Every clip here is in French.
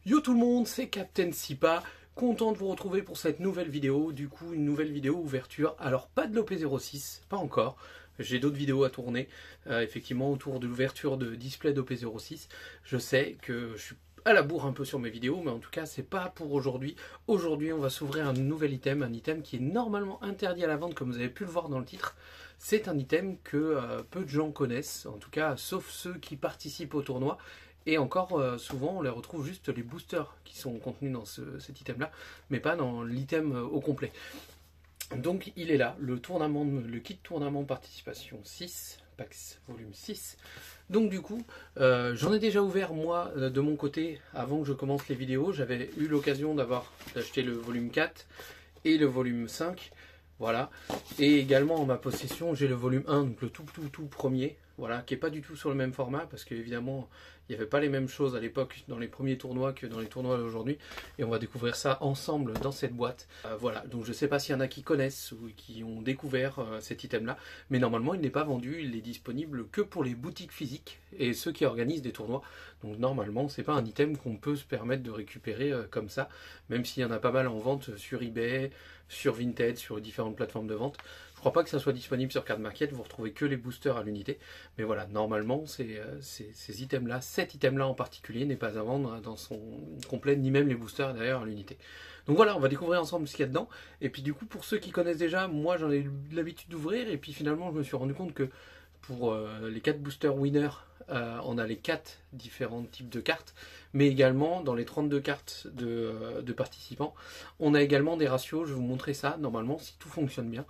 Yo tout le monde, c'est Captain Sipa, content de vous retrouver pour cette nouvelle vidéo, du coup une nouvelle vidéo ouverture, alors pas de l'OP06, pas encore, j'ai d'autres vidéos à tourner, effectivement autour de l'ouverture de display d'OP06, je sais que je suis à la bourre un peu sur mes vidéos, mais en tout cas c'est pas pour aujourd'hui. Aujourd'hui on va s'ouvrir un nouvel item, un item qui est normalement interdit à la vente comme vous avez pu le voir dans le titre. C'est un item que peu de gens connaissent, en tout cas sauf ceux qui participent au tournoi. Et encore souvent on les retrouve juste les boosters qui sont contenus dans cet item là, mais pas dans l'item au complet. Donc il est là, le kit tournament participation 6, PAX volume 6. Donc du coup, j'en ai déjà ouvert moi de mon côté avant que je commence les vidéos. J'avais eu l'occasion d'acheter le volume 4 et le volume 5. Voilà. Et également en ma possession, j'ai le volume 1, donc le tout premier. Voilà, qui n'est pas du tout sur le même format parce qu'évidemment il n'y avait pas les mêmes choses à l'époque dans les premiers tournois que dans les tournois d'aujourd'hui, et on va découvrir ça ensemble dans cette boîte. Voilà, donc je ne sais pas s'il y en a qui connaissent ou qui ont découvert cet item là, mais normalement il n'est pas vendu, il est disponible que pour les boutiques physiques et ceux qui organisent des tournois. Donc normalement c'est pas un item qu'on peut se permettre de récupérer comme ça, même s'il y en a pas mal en vente sur eBay, sur Vinted, sur différentes plateformes de vente. Je crois pas que ça soit disponible sur Card Market, vous retrouvez que les boosters à l'unité. Mais voilà, normalement, ces items-là, cet item-là en particulier, n'est pas à vendre dans son complet, ni même les boosters d'ailleurs à l'unité. Donc voilà, on va découvrir ensemble ce qu'il y a dedans. Et puis du coup, pour ceux qui connaissent déjà, moi j'en ai l'habitude d'ouvrir. Et puis finalement, je me suis rendu compte que pour les 4 boosters winner, on a les 4 différents types de cartes, mais également dans les 32 cartes de participants, on a également des ratios. Je vais vous montrer ça normalement si tout fonctionne bien,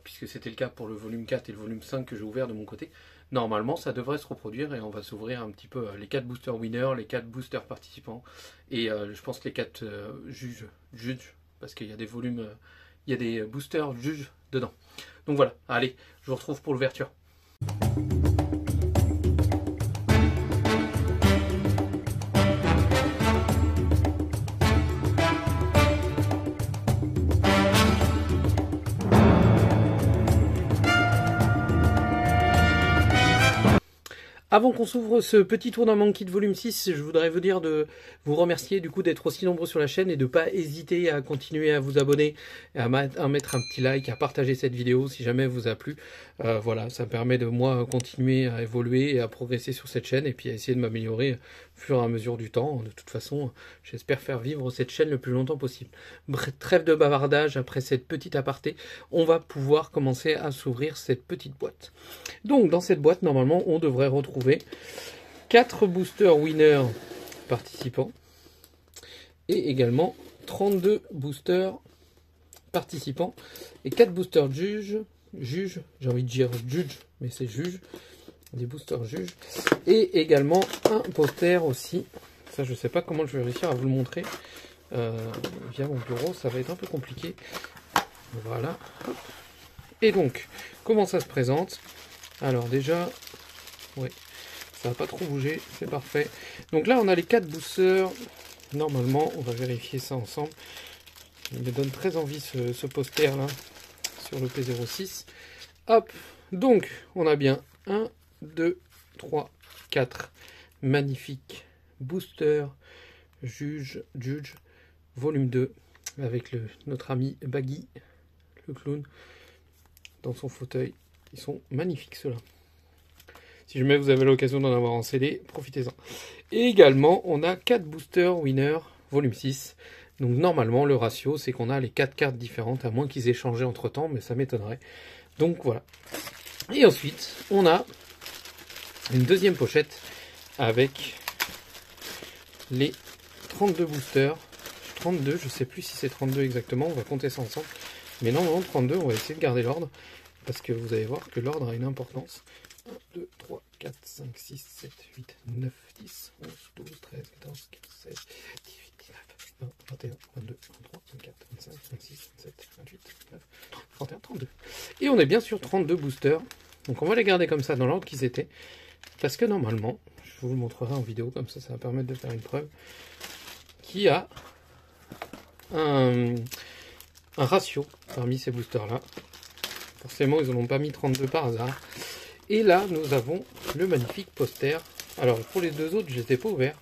puisque c'était le cas pour le volume 4 et le volume 5 que j'ai ouvert de mon côté. Normalement ça devrait se reproduire et on va s'ouvrir un petit peu les 4 boosters winners, les 4 boosters participants et je pense les 4 juges, parce qu'il y a des volumes, il y a des boosters juges dedans. Donc voilà, allez, je vous retrouve pour l'ouverture. Avant qu'on s'ouvre ce petit tournament kit volume 6, je voudrais vous dire de vous remercier du coup d'être aussi nombreux sur la chaîne et de ne pas hésiter à continuer à vous abonner, à mettre un petit like, à partager cette vidéo si jamais elle vous a plu. Voilà, ça me permet de moi continuer à évoluer et à progresser sur cette chaîne et puis à essayer de m'améliorer au fur et à mesure du temps. De toute façon, j'espère faire vivre cette chaîne le plus longtemps possible. Bref, trêve de bavardage, après cette petite aparté, on va pouvoir commencer à s'ouvrir cette petite boîte. Donc dans cette boîte, normalement, on devrait retrouver 4 boosters winners participants et également 32 boosters participants et 4 boosters juges, j'ai envie de dire juge, mais c'est juge, des boosters juges, et également un poster aussi. Ça, je sais pas comment je vais réussir à vous le montrer via mon bureau, ça va être un peu compliqué. Voilà. Et donc, comment ça se présente? Alors déjà, oui, ça va pas trop bouger, c'est parfait. Donc là, on a les 4 boosters. Normalement, on va vérifier ça ensemble. Il me donne très envie ce poster là sur le P06. Hop, donc on a bien 1, 2, 3, 4 magnifiques boosters juge volume 2 avec notre ami Baggy, le clown, dans son fauteuil. Ils sont magnifiques ceux-là. Si jamais vous avez l'occasion d'en avoir en CD, profitez-en. Et également, on a 4 boosters winner volume 6. Donc normalement, le ratio, c'est qu'on a les 4 cartes différentes, à moins qu'ils aient changé entre temps, mais ça m'étonnerait. Donc voilà. Et ensuite, on a une deuxième pochette avec les 32 boosters. 32, je ne sais plus si c'est 32 exactement, on va compter ça ensemble. Mais normalement, 32, on va essayer de garder l'ordre, parce que vous allez voir que l'ordre a une importance. 1, 2, 3, 4, 5, 6, 7, 8, 9, 10, 11, 12, 13, 14, 15, 16, 18, 19, 20, 21, 22, 23, 24, 25, 26, 27, 28, 29, 30, 31, 32. Et on est bien sur 32 boosters. Donc on va les garder comme ça dans l'ordre qu'ils étaient. Parce que normalement, je vous le montrerai en vidéo, comme ça, ça va permettre de faire une preuve, qui a un ratio parmi ces boosters-là. Forcément, ils n'en ont pas mis 32 par hasard. Et là, nous avons le magnifique poster. Alors, pour les deux autres, je ne les ai pas ouverts,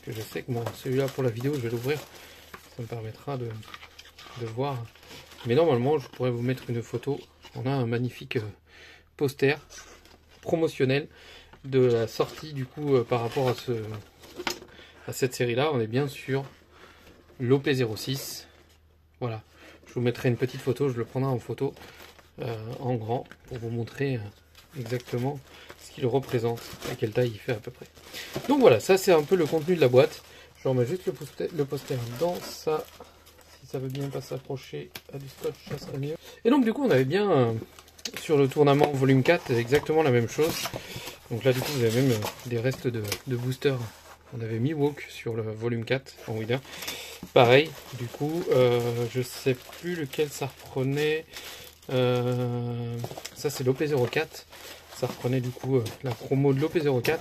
que je sais que bon, celui-là pour la vidéo, je vais l'ouvrir. Ça me permettra de voir. Mais normalement, je pourrais vous mettre une photo. On a un magnifique poster promotionnel de la sortie du coup par rapport à cette série-là. On est bien sur l'OP06. Voilà. Je vous mettrai une petite photo. Je le prendrai en photo en grand pour vous montrer exactement ce qu'il représente et quelle taille il fait à peu près. Donc voilà, ça c'est un peu le contenu de la boîte. Je remets juste le poster dans ça. Si ça veut bien pas s'accrocher à du scotch, ça serait mieux. Et donc du coup on avait bien sur le tournament volume 4 exactement la même chose. Donc là du coup vous avez même des restes de boosters. On avait mis Walk sur le volume 4 en winner. Pareil, du coup je sais plus lequel ça reprenait. Ça c'est l'OP04. Ça reprenait du coup la promo de l'OP04.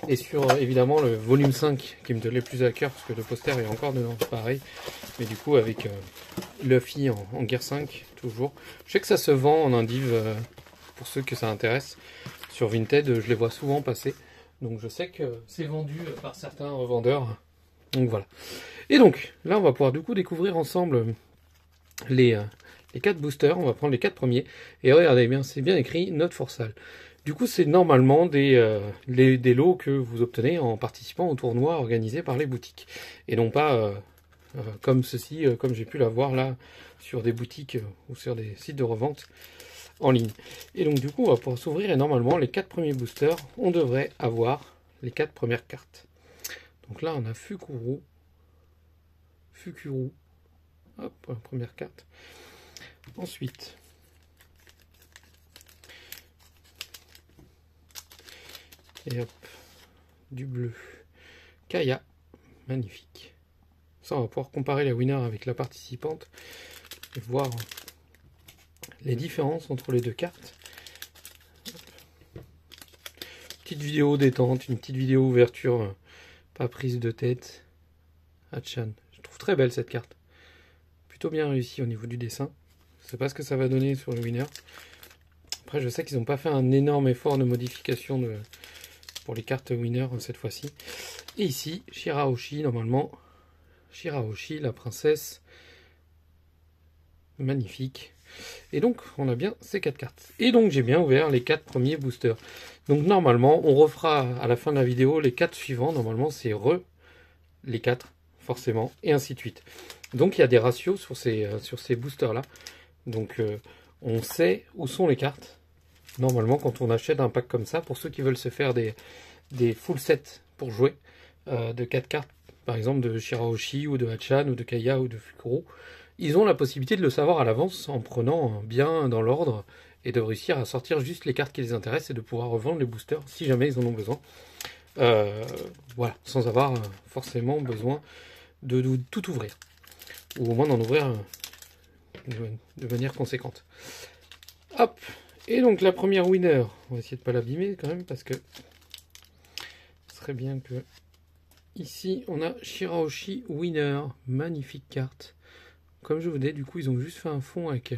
Et sur évidemment le volume 5 qui me tenait plus à cœur parce que le poster est encore dedans, pareil. Mais du coup avec Luffy en Gear 5 toujours. Je sais que ça se vend en indiv pour ceux que ça intéresse. Sur Vinted, je les vois souvent passer. Donc je sais que c'est vendu par certains revendeurs. Donc voilà. Et donc là on va pouvoir du coup découvrir ensemble les 4 boosters. On va prendre les 4 premiers. Et regardez bien, c'est bien écrit Note for Sale. Du coup, c'est normalement des lots que vous obtenez en participant au tournoi organisé par les boutiques. Et non pas comme ceci, comme j'ai pu l'avoir là, sur des boutiques ou sur des sites de revente en ligne. Et donc du coup, on va pouvoir s'ouvrir et normalement, les 4 premiers boosters, on devrait avoir les 4 premières cartes. Donc là, on a Fukuru. Hop, pour la première carte. Ensuite... Et hop, du bleu. Kaya, magnifique. Ça, on va pouvoir comparer la winner avec la participante et voir les différences entre les deux cartes. Petite vidéo détente, une petite vidéo ouverture, pas prise de tête. Hachan, je trouve très belle cette carte. Plutôt bien réussi au niveau du dessin. Je sais pas ce que ça va donner sur le winner. Après, je sais qu'ils n'ont pas fait un énorme effort de modification pour les cartes winner cette fois-ci. Et ici, Shirahoshi, normalement. Shirahoshi, la princesse. Magnifique. Et donc, on a bien ces 4 cartes. Et donc, j'ai bien ouvert les 4 premiers boosters. Donc, normalement, on refera à la fin de la vidéo les 4 suivants. Normalement, c'est les 4, forcément, et ainsi de suite. Donc, il y a des ratios sur ces boosters-là. Donc, on sait où sont les cartes. Normalement, quand on achète un pack comme ça, pour ceux qui veulent se faire des full sets pour jouer, de 4 cartes, par exemple de Shirahoshi, ou de Hachan, ou de Kaya, ou de Fukuru, ils ont la possibilité de le savoir à l'avance en prenant bien dans l'ordre et de réussir à sortir juste les cartes qui les intéressent et de pouvoir revendre les boosters si jamais ils en ont besoin. Voilà, sans avoir forcément besoin de tout ouvrir. Ou au moins d'en ouvrir de manière conséquente. Hop! Et donc la première winner, on va essayer de ne pas l'abîmer quand même parce que ce serait bien que... Ici on a Shirahoshi Winner, magnifique carte. Comme je vous disais, du coup ils ont juste fait un fond avec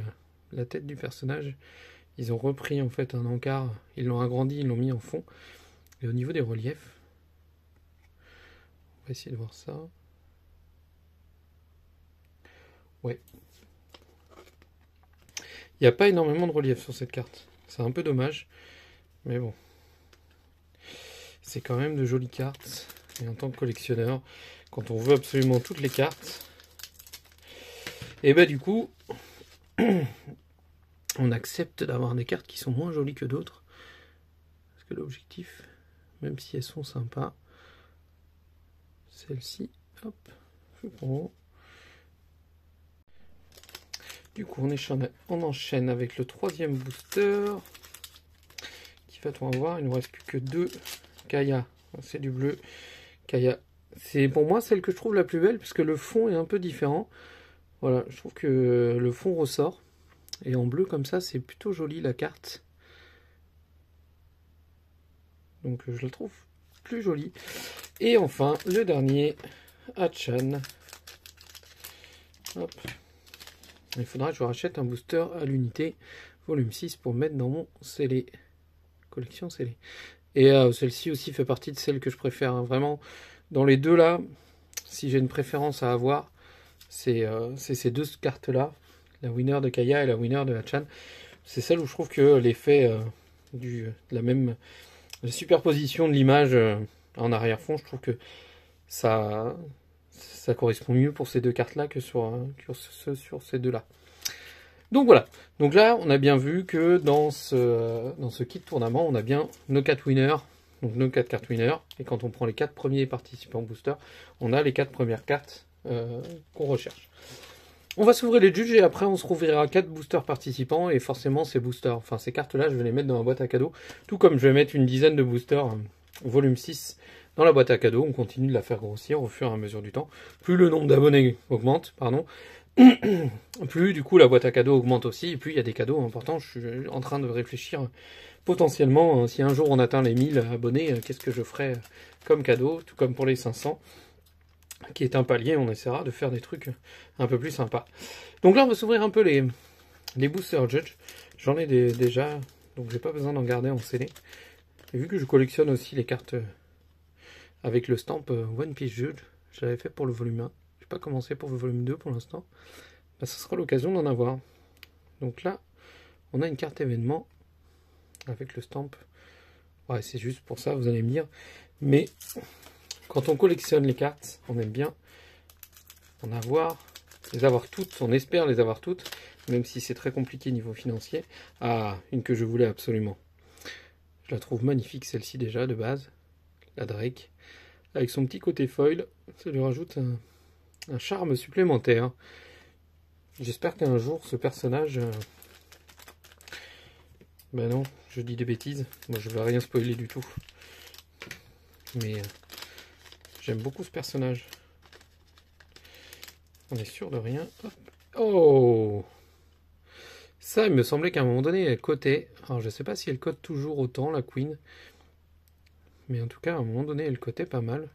la tête du personnage. Ils ont repris en fait un encart, ils l'ont agrandi, ils l'ont mis en fond. Et au niveau des reliefs, on va essayer de voir ça. Ouais. Il n'y a pas énormément de relief sur cette carte. C'est un peu dommage. Mais bon. C'est quand même de jolies cartes. Et en tant que collectionneur, quand on veut absolument toutes les cartes, et bah du coup, on accepte d'avoir des cartes qui sont moins jolies que d'autres. Parce que l'objectif, même si elles sont sympas, celle-ci, hop, bon. Du coup, on enchaîne avec le troisième booster. Qui va-t-on avoir? Il ne nous reste plus que 2. Kaya, c'est du bleu. Kaya, c'est pour moi celle que je trouve la plus belle, puisque le fond est un peu différent. Voilà, je trouve que le fond ressort. Et en bleu comme ça, c'est plutôt joli la carte. Donc je la trouve plus jolie. Et enfin, le dernier, Hachan. Hop. Il faudra que je rachète un booster à l'unité volume 6 pour mettre dans mon scellé. Collection scellée. Et celle-ci aussi fait partie de celles que je préfère. Hein. Vraiment, Dans les deux là, si j'ai une préférence à avoir, c'est ces deux cartes-là, la winner de Kaya et la winner de Hachan. C'est celle où je trouve que l'effet de la superposition de l'image en arrière-fond, je trouve que ça correspond mieux pour ces deux cartes-là que sur ces deux-là. Donc voilà. Donc là, on a bien vu que dans ce kit tournament, on a bien nos 4 winners. Donc nos 4 cartes winners. Et quand on prend les 4 premiers participants booster, on a les 4 premières cartes qu'on recherche. On va s'ouvrir les judges et après on se rouvrira 4 boosters participants. Et forcément ces boosters, enfin ces cartes-là, je vais les mettre dans la boîte à cadeaux. Tout comme je vais mettre une dizaine de boosters volume 6 dans la boîte à cadeaux. On continue de la faire grossir au fur et à mesure du temps. Plus le nombre d'abonnés augmente, pardon. Plus du coup la boîte à cadeaux augmente aussi, et plus il y a des cadeaux importants. Je suis en train de réfléchir potentiellement, si un jour on atteint les 1000 abonnés, qu'est-ce que je ferai comme cadeau, tout comme pour les 500, qui est un palier, on essaiera de faire des trucs un peu plus sympas. Donc là on va s'ouvrir un peu les boosters judge, j'en ai déjà, donc j'ai pas besoin d'en garder en scellé. Et vu que je collectionne aussi les cartes avec le stamp One Piece Judge, je l'avais fait pour le volume 1. Pas commencé pour le volume 2 pour l'instant, bah, ça sera l'occasion d'en avoir. Donc là, on a une carte événement avec le stamp. Ouais, c'est juste pour ça, vous allez me dire. Mais quand on collectionne les cartes, on aime bien les avoir toutes. On espère les avoir toutes, même si c'est très compliqué niveau financier. Ah, une que je voulais absolument. Je la trouve magnifique celle-ci déjà de base. La Drake. Avec son petit côté foil, ça lui rajoute un charme supplémentaire. J'espère qu'un jour ce personnage... Ben non, je dis des bêtises. Moi je vais rien spoiler du tout. Mais j'aime beaucoup ce personnage. On est sûr de rien. Hop. Oh! Ça, il me semblait qu'à un moment donné, elle cotait. Alors je sais pas si elle cote toujours autant, la Queen. Mais en tout cas, à un moment donné, elle cotait pas mal.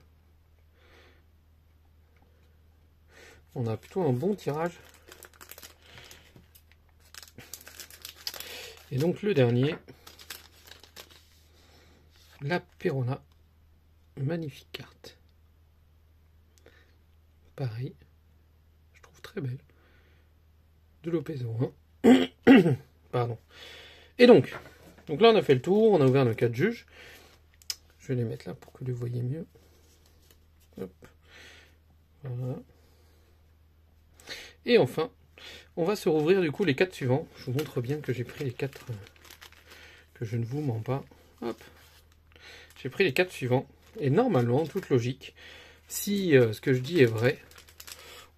On a plutôt un bon tirage. Et donc le dernier, la Perona. Magnifique carte. Pareil. Je trouve très belle. De l'OP01. Pardon. Et donc là on a fait le tour, on a ouvert nos 4 juges. Je vais les mettre là pour que vous voyez mieux. Hop. Voilà. Et enfin, on va se rouvrir du coup les 4 suivants. Je vous montre bien que j'ai pris les 4, que je ne vous mens pas. Hop. J'ai pris les 4 suivants. Et normalement, toute logique, si ce que je dis est vrai,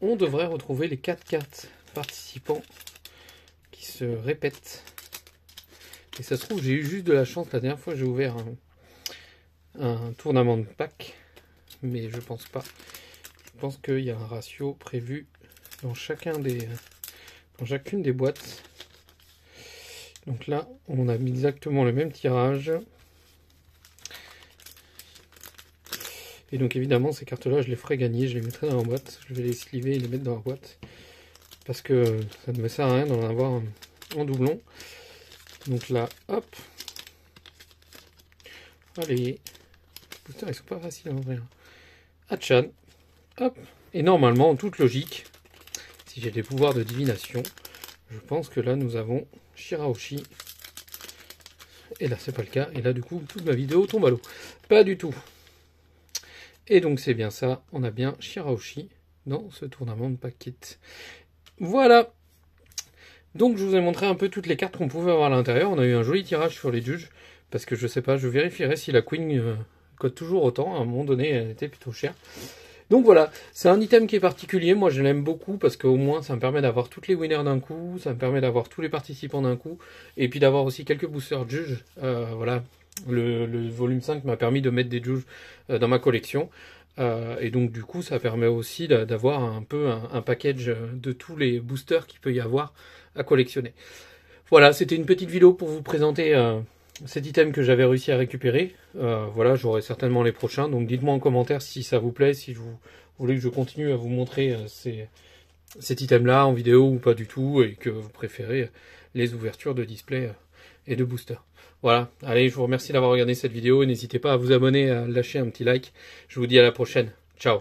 on devrait retrouver les 4 cartes participants qui se répètent. Et ça se trouve, j'ai eu juste de la chance la dernière fois que j'ai ouvert un tournament de pack. Mais je pense pas. Je pense qu'il y a un ratio prévu dans chacune des boîtes. Donc là, on a mis exactement le même tirage. Et donc évidemment, ces cartes-là, je les ferai gagner, je les mettrai dans la boîte. Je vais les sliver et les mettre dans la boîte. Parce que ça ne me sert à rien d'en avoir en doublon. Donc là, hop. Allez. Les boosters, ils sont pas faciles à ouvrir. Hachan. Hop. Et normalement, en toute logique, si j'ai des pouvoirs de divination, je pense que là, nous avons Shirahoshi. Et là, c'est pas le cas. Et là, du coup, toute ma vidéo tombe à l'eau. Pas du tout. Et donc, c'est bien ça. On a bien Shirahoshi dans ce tournament de pack kit. Voilà. Donc, je vous ai montré un peu toutes les cartes qu'on pouvait avoir à l'intérieur. On a eu un joli tirage sur les juges. Parce que je sais pas, je vérifierai si la Queen cote toujours autant. À un moment donné, elle était plutôt chère. Donc voilà, c'est un item qui est particulier, moi je l'aime beaucoup parce qu'au moins ça me permet d'avoir toutes les winners d'un coup, ça me permet d'avoir tous les participants d'un coup, et puis d'avoir aussi quelques boosters juges. Voilà, le volume 5 m'a permis de mettre des juges dans ma collection, et donc du coup ça permet aussi d'avoir un peu un package de tous les boosters qu'il peut y avoir à collectionner. Voilà, c'était une petite vidéo pour vous présenter cet item que j'avais réussi à récupérer. Voilà, j'aurai certainement les prochains. Donc dites-moi en commentaire si ça vous plaît, si vous voulez que je continue à vous montrer cet item-là en vidéo ou pas du tout, et que vous préférez les ouvertures de display et de booster. Voilà, allez, je vous remercie d'avoir regardé cette vidéo. N'hésitez pas à vous abonner, à lâcher un petit like. Je vous dis à la prochaine. Ciao.